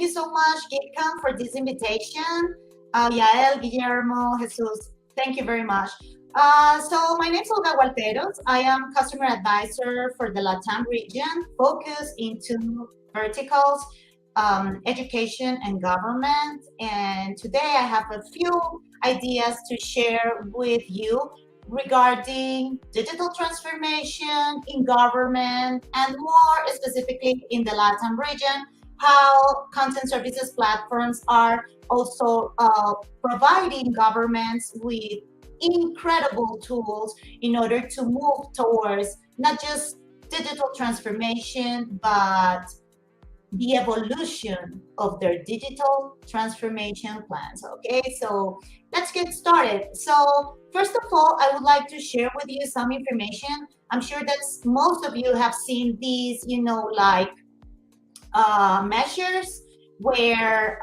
thank you so much, Gitcom, for this invitation. Yael, Guillermo, Jesus, thank you very much. So my name is Olga Gualteros. I am customer advisor for the LATAM region, focused into verticals, education and government. And today I have a few ideas to share with you regarding digital transformation in government and more specifically in the LATAM region, how content services platforms are also providing governments with incredible tools in order to move towards not just digital transformation, but the evolution of their digital transformation plans. Okay, so let's get started. So first of all, I would like to share with you some information. I'm sure that most of you have seen these, like measures where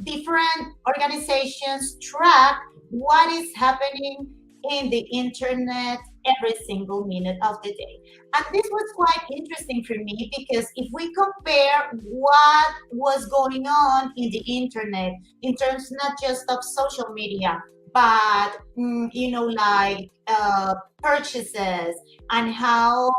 different organizations track what is happening in the internet every single minute of the day. And this was quite interesting for me because if we compare what was going on in the internet in terms not just of social media, but like purchases and how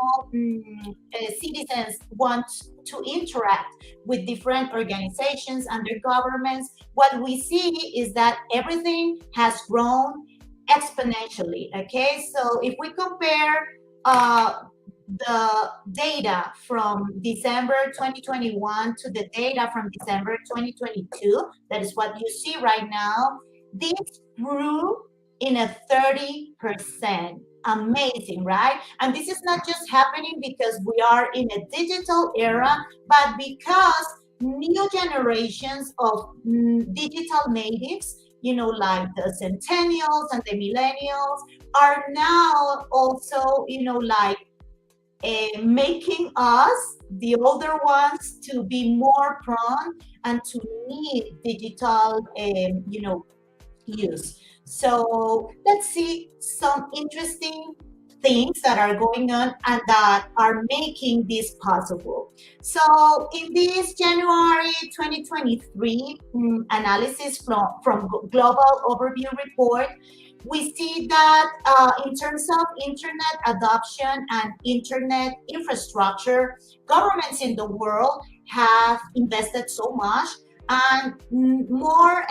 citizens want to interact with different organizations and their governments, what we see is that everything has grown exponentially. Okay, so if we compare the data from December 2021 to the data from December 2022, that is what you see right now, this grew in a 30%. Amazing, right? And this is not just happening because we are in a digital era, but because new generations of digital natives, like the centennials and the millennials, are now also, like making us, the older ones, to be more prone and to need digital, use. So let's see some interesting things that are going on and that are making this possible. So in this January 2023 analysis from Global Overview Report, we see that in terms of internet adoption and internet infrastructure, governments in the world have invested so much, and more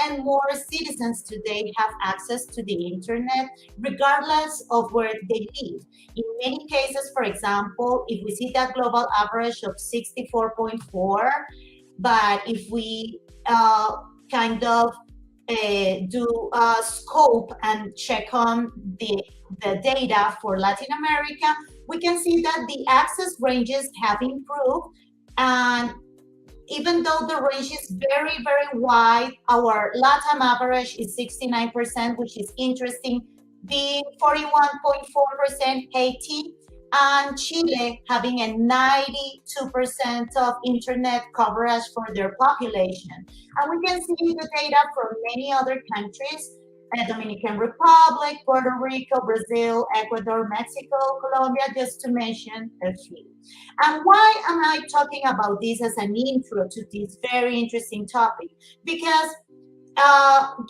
citizens today have access to the internet regardless of where they live. In many cases, for example, if we see that global average of 64.4, but if we kind of do a scope and check on the data for Latin America, we can see that the access ranges have improved. And even though the range is very, very wide, our LATAM average is 69%, which is interesting, being 41.4% Haiti, and Chile having a 92% of internet coverage for their population. And we can see the data from many other countries, Dominican Republic, Puerto Rico, Brazil, Ecuador, Mexico, Colombia, just to mention a few. And why am I talking about this as an intro to this very interesting topic? Because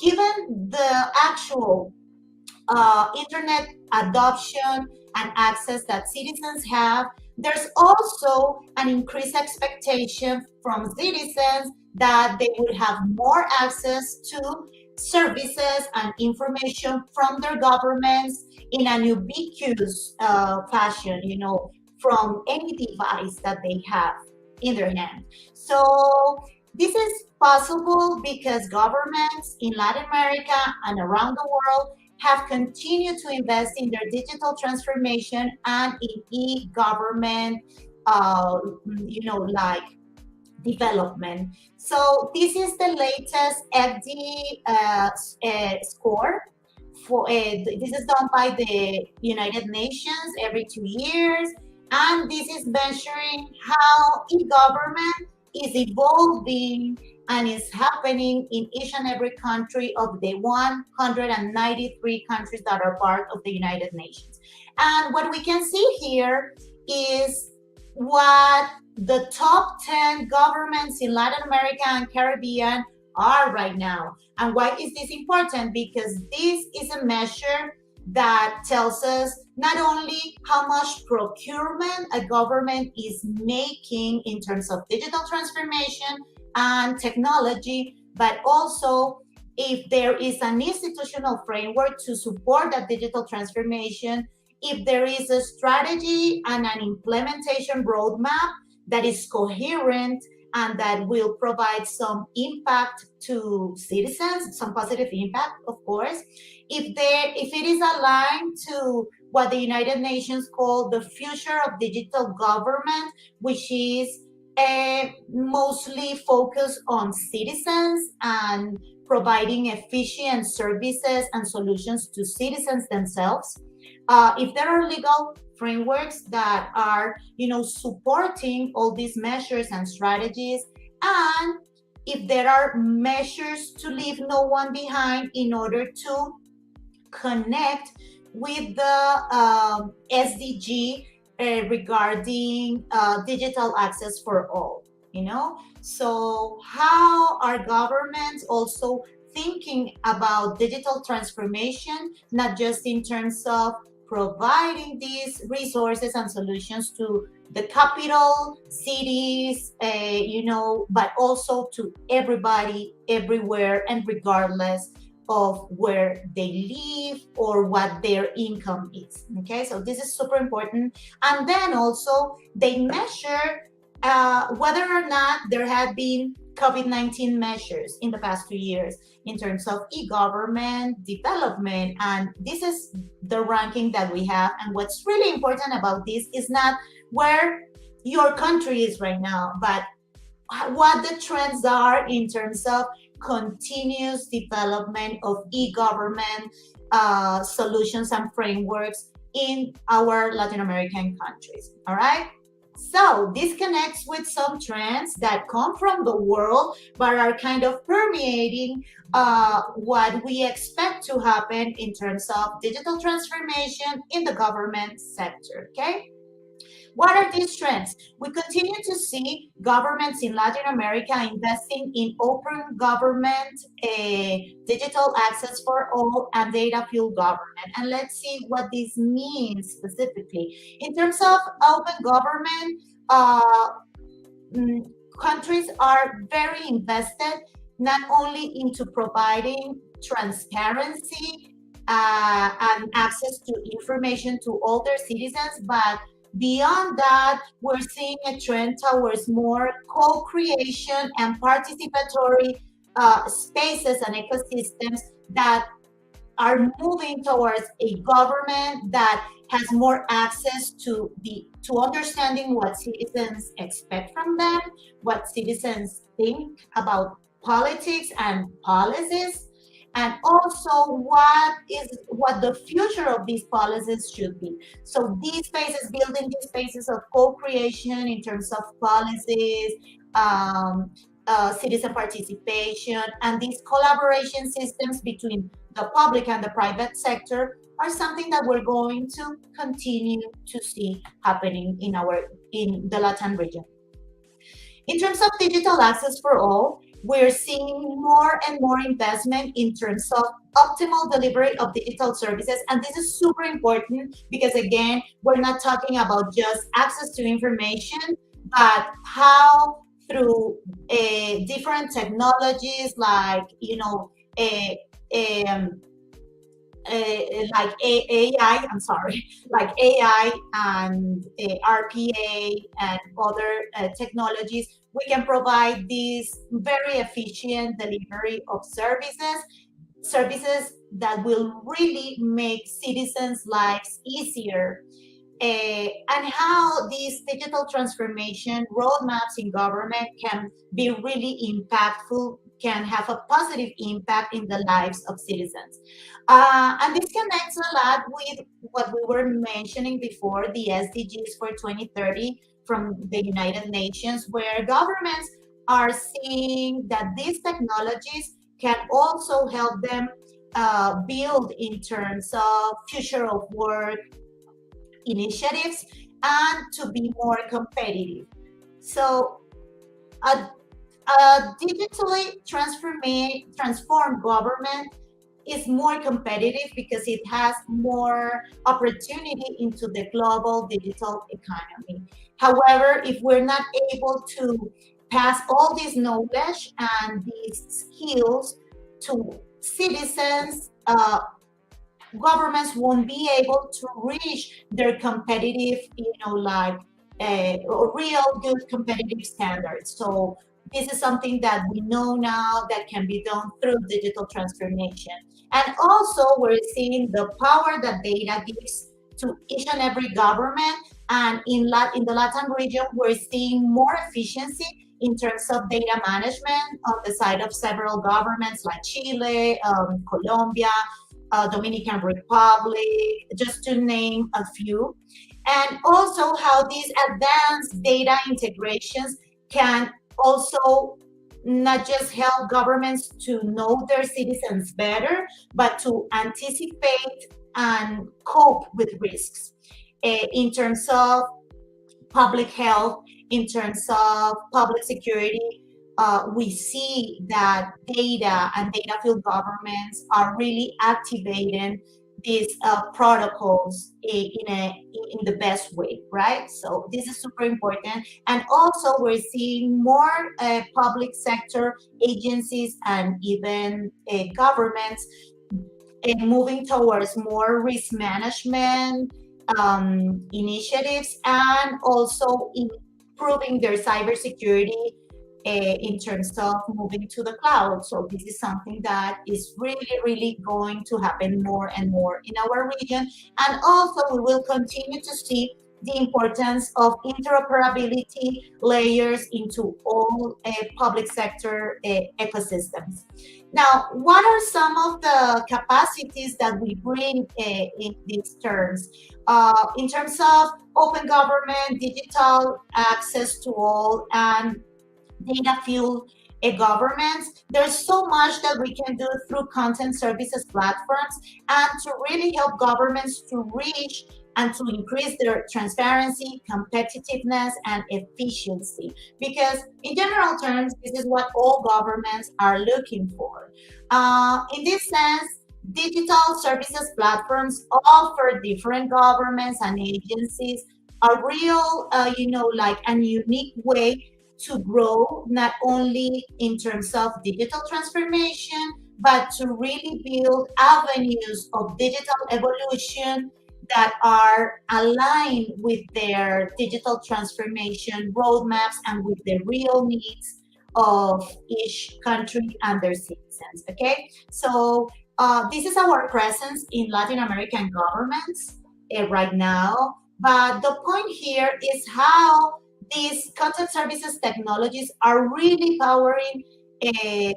given the actual internet adoption and access that citizens have, there's also an increased expectation from citizens that they would have more access to services and information from their governments in an ubiquitous fashion, from any device that they have in their hand. So this is possible because governments in Latin America and around the world have continued to invest in their digital transformation and in e-government, like development. So this is the latest FD score. This is done by the United Nations every 2 years, and this is measuring how e-government is evolving and is happening in each and every country of the 193 countries that are part of the United Nations. And what we can see here is what the top 10 governments in Latin America and Caribbean are right now. And why is this important? Because this is a measure that tells us not only how much procurement a government is making in terms of digital transformation and technology, but also if there is an institutional framework to support that digital transformation, if there is a strategy and an implementation roadmap that is coherent and that will provide some impact to citizens, some positive impact, of course, if it is aligned to what the United Nations call the future of digital government, which is mostly focused on citizens and providing efficient services and solutions to citizens themselves. If there are legal frameworks that are, supporting all these measures and strategies, and if there are measures to leave no one behind in order to connect with the SDG regarding digital access for all. So how are governments also thinking about digital transformation, not just in terms of providing these resources and solutions to the capital cities, but also to everybody, everywhere, and regardless of where they live or what their income is. Okay, so this is super important. And then also they measure whether or not there have been COVID-19 measures in the past 2 years in terms of e-government development. And this is the ranking that we have. And what's really important about this is not where your country is right now, but what the trends are in terms of continuous development of e-government solutions and frameworks in our Latin American countries. All right. So this connects with some trends that come from the world, but are kind of permeating what we expect to happen in terms of digital transformation in the government sector. Okay. What are these trends? We continue to see governments in Latin America investing in open government, digital access for all, and data-fueled government. And let's see what this means specifically. In terms of open government, countries are very invested not only into providing transparency and access to information to all their citizens, but beyond that, we're seeing a trend towards more co-creation and participatory spaces and ecosystems that are moving towards a government that has more access to understanding what citizens expect from them, what citizens think about politics and policies, and also what the future of these policies should be. So these spaces, building these spaces of co-creation in terms of policies, citizen participation, and these collaboration systems between the public and the private sector are something that we're going to continue to see happening in the LATAM region. In terms of digital access for all, we're seeing more and more investment in terms of optimal delivery of digital services. And this is super important because, again, we're not talking about just access to information, but how through different technologies like, like AI, I'm sorry, like AI and RPA and other technologies, we can provide this very efficient delivery of services that will really make citizens' lives easier. And how these digital transformation roadmaps in government can be really impactful, can have a positive impact in the lives of citizens. And this connects a lot with what we were mentioning before, the SDGs for 2030 from the United Nations, where governments are seeing that these technologies can also help them build in terms of future of work initiatives and to be more competitive. So a, a digitally transformed government is more competitive because it has more opportunity into the global digital economy. However, if we're not able to pass all this knowledge and these skills to citizens, governments won't be able to reach their competitive, like real good competitive standards. So this is something that we know now that can be done through digital transformation. And also we're seeing the power that data gives to each and every government. And in the Latin region, we're seeing more efficiency in terms of data management on the side of several governments like Chile, Colombia, Dominican Republic, just to name a few. And also how these advanced data integrations can also not just help governments to know their citizens better, but to anticipate and cope with risks in terms of public health, in terms of public security. We see that data and data field governments are really activating these protocols in the best way, right? So this is super important. And also we're seeing more public sector agencies and even governments moving towards more risk management initiatives, and also improving their cybersecurity in terms of moving to the cloud. So this is something that is really, really going to happen more and more in our region. And also we will continue to see the importance of interoperability layers into all public sector ecosystems. Now, what are some of the capacities that we bring in these terms? In terms of open government, digital access to all, and data fueled governments, there's so much that we can do through content services platforms and to really help governments to reach and to increase their transparency, competitiveness, and efficiency. Because, in general terms, this is what all governments are looking for. In this sense, digital services platforms offer different governments and agencies a real, like a unique way to grow, not only in terms of digital transformation, but to really build avenues of digital evolution that are aligned with their digital transformation roadmaps and with the real needs of each country and their citizens. Okay, so this is our presence in Latin American governments right now. But the point here is how these content services technologies are really powering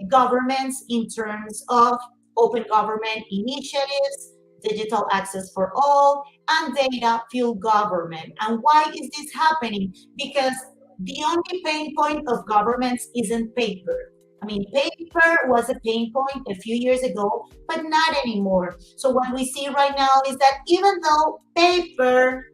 governments in terms of open government initiatives, digital access for all, and data fueled government. And why is this happening? Because the only pain point of governments isn't paper. I mean, paper was a pain point a few years ago, but not anymore. So, what we see right now is that even though paper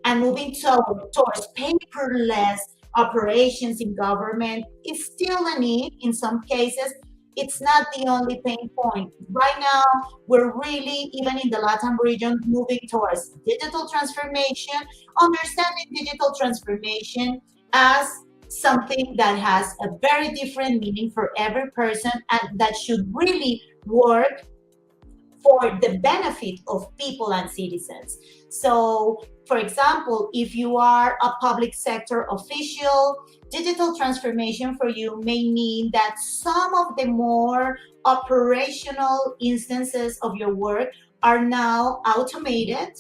and moving towards paperless operations in government is still a need in some cases. It's not the only pain point. Right now, we're really, even in the LATAM region, moving towards digital transformation, understanding digital transformation as something that has a very different meaning for every person and that should really work for the benefit of people and citizens. So, for example, if you are a public sector official, digital transformation for you may mean that some of the more operational instances of your work are now automated,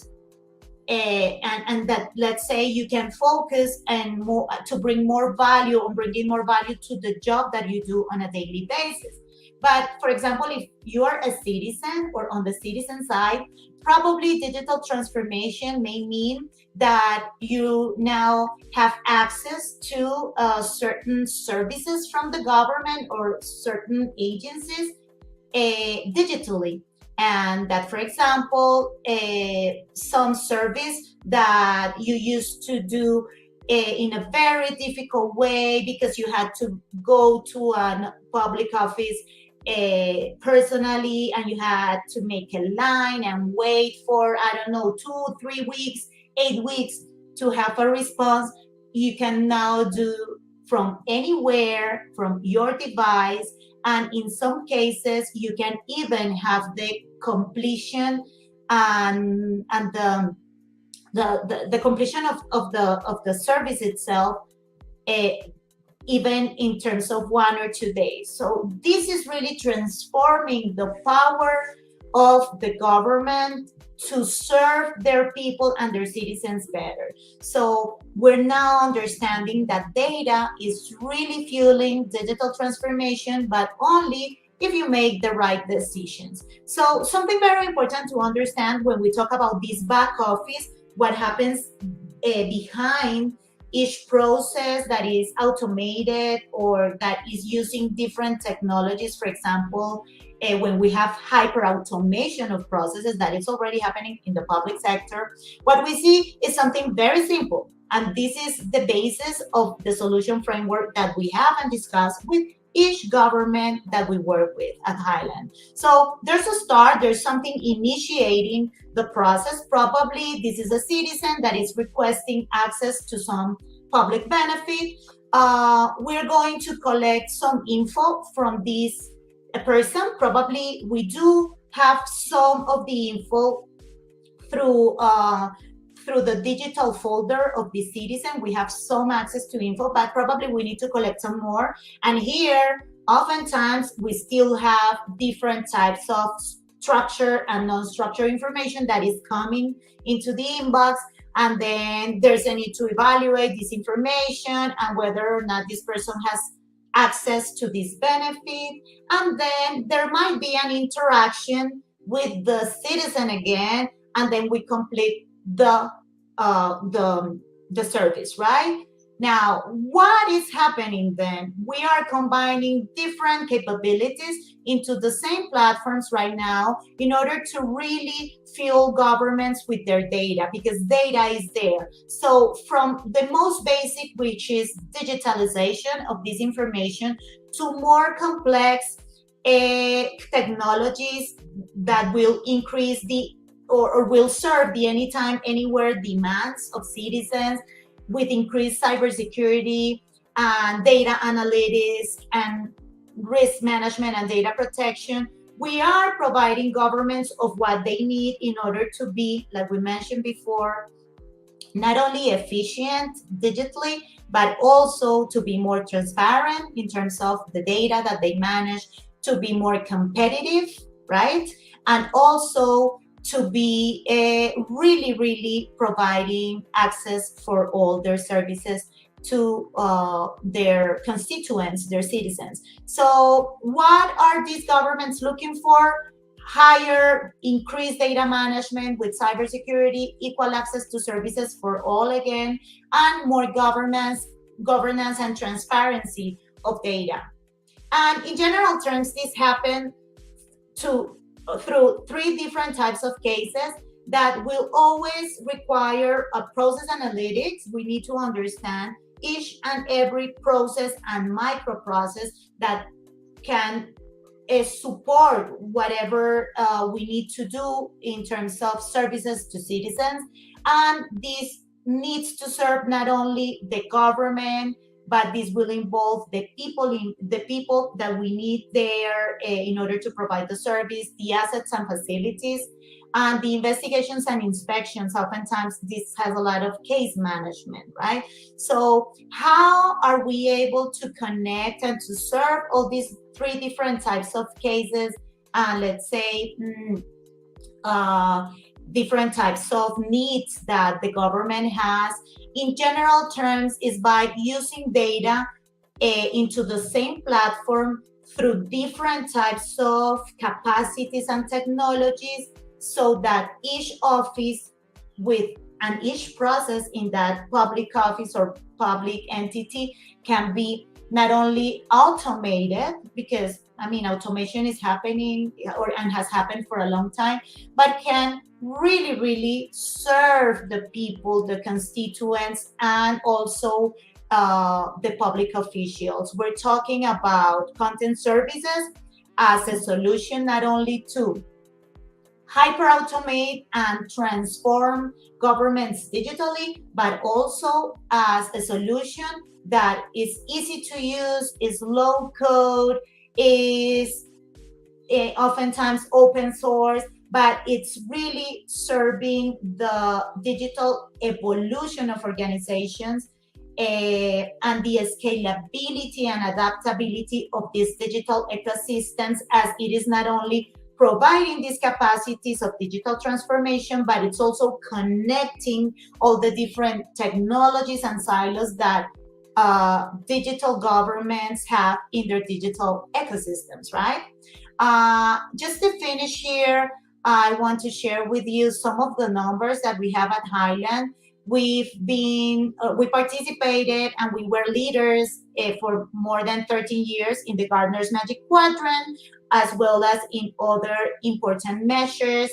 and that, let's say, you can focus and more to bring more value on bringing more value to the job that you do on a daily basis. But for example, if you are a citizen or on the citizen side, probably digital transformation may mean that you now have access to certain services from the government or certain agencies digitally. And that, for example, some service that you used to do in a very difficult way because you had to go to a public office personally, and you had to make a line and wait for, I don't know, 2 3 weeks, 8 weeks to have a response. You can now do from anywhere, from your device, and in some cases you can even have the completion and the completion of the service itself, uh, even in terms of 1 or 2 days. So this is really transforming the power of the government to serve their people and their citizens better. So we're now understanding that data is really fueling digital transformation, but only if you make the right decisions. So something very important to understand when we talk about this back office, what happens behind each process that is automated or that is using different technologies. For example, when we have hyper automation of processes, that is already happening in the public sector, what we see is something very simple. And this is the basis of the solution framework that we have and discuss with each government that we work with at Highland. So there's a start, there's something initiating the process. Probably this is a citizen that is requesting access to some public benefit. We're going to collect some info from this person. Probably we do have some of the info through through the digital folder of the citizen. We have some access to info, but probably we need to collect some more. And here, oftentimes, we still have different types of structure and non-structured information that is coming into the inbox. And then there's a need to evaluate this information and whether or not this person has access to this benefit. And then there might be an interaction with the citizen again, and then we complete the uh, the the service, right? Now, what is happening then? We are combining different capabilities into the same platforms right now in order to really fuel governments with their data, because data is there. So from the most basic, which is digitalization of this information, to more complex technologies that will increase the or will serve the anytime, anywhere demands of citizens with increased cybersecurity and data analytics and risk management and data protection. We are providing governments of what they need in order to be, like we mentioned before, not only efficient digitally, but also to be more transparent in terms of the data that they manage, to be more competitive, right? And also to be really, really providing access for all their services to their constituents, their citizens. So what are these governments looking for? Higher, increased data management with cybersecurity, equal access to services for all again, and more governance and transparency of data. And in general terms, this happened to through three different types of cases that will always require a process analytics. We need to understand each and every process and microprocess that can support whatever we need to do in terms of services to citizens. And this needs to serve not only the government, but this will involve the people that we need there in order to provide the service, the assets and facilities, and the investigations and inspections. Oftentimes this has a lot of case management, right? So how are we able to connect and to serve all these three different types of cases, and let's say different types of needs that the government has? In general terms, is by using data into the same platform through different types of capacities and technologies, so that each office with and each process in that public office or public entity can be not only automated, because I mean, automation is happening and has happened for a long time, but can really, really serve the people, the constituents, and also the public officials. We're talking about content services as a solution not only to hyper automate and transform governments digitally, but also as a solution that is easy to use, is low code, is oftentimes open source, but it's really serving the digital evolution of organizations and the scalability and adaptability of these digital ecosystems, as it is not only providing these capacities of digital transformation, but it's also connecting all the different technologies and silos that digital governments have in their digital ecosystems, right? Just to finish here, I want to share with you some of the numbers that we have at Highland. We participated and we were leaders for more than 13 years in the Gartner's Magic Quadrant, as well as in other important measures.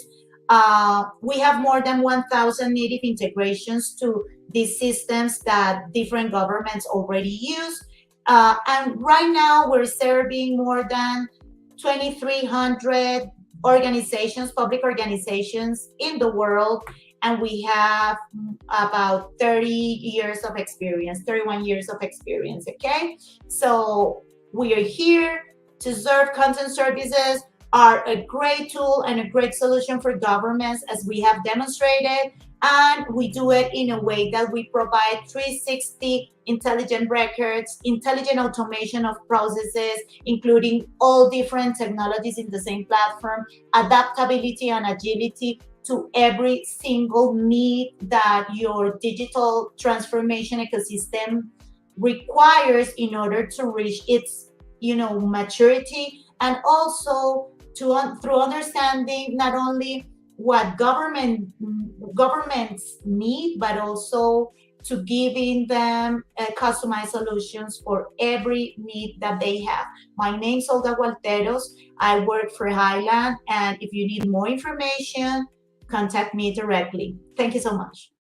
We have more than 1,000 native integrations to these systems that different governments already use. And right now we're serving more than 2,300 organizations, public organizations in the world, and we have about 30 years of experience, 31 years of experience, okay? So we are here to serve. Content services are a great tool and a great solution for governments, as we have demonstrated, and we do it in a way that we provide 360 intelligent records, intelligent automation of processes, including all different technologies in the same platform, adaptability and agility to every single need that your digital transformation ecosystem requires in order to reach its maturity, and also through understanding not only what governments need, but also to giving them customized solutions for every need that they have. My name's Olga Gualteros. I work for Highland, and if you need more information, contact me directly. Thank you so much.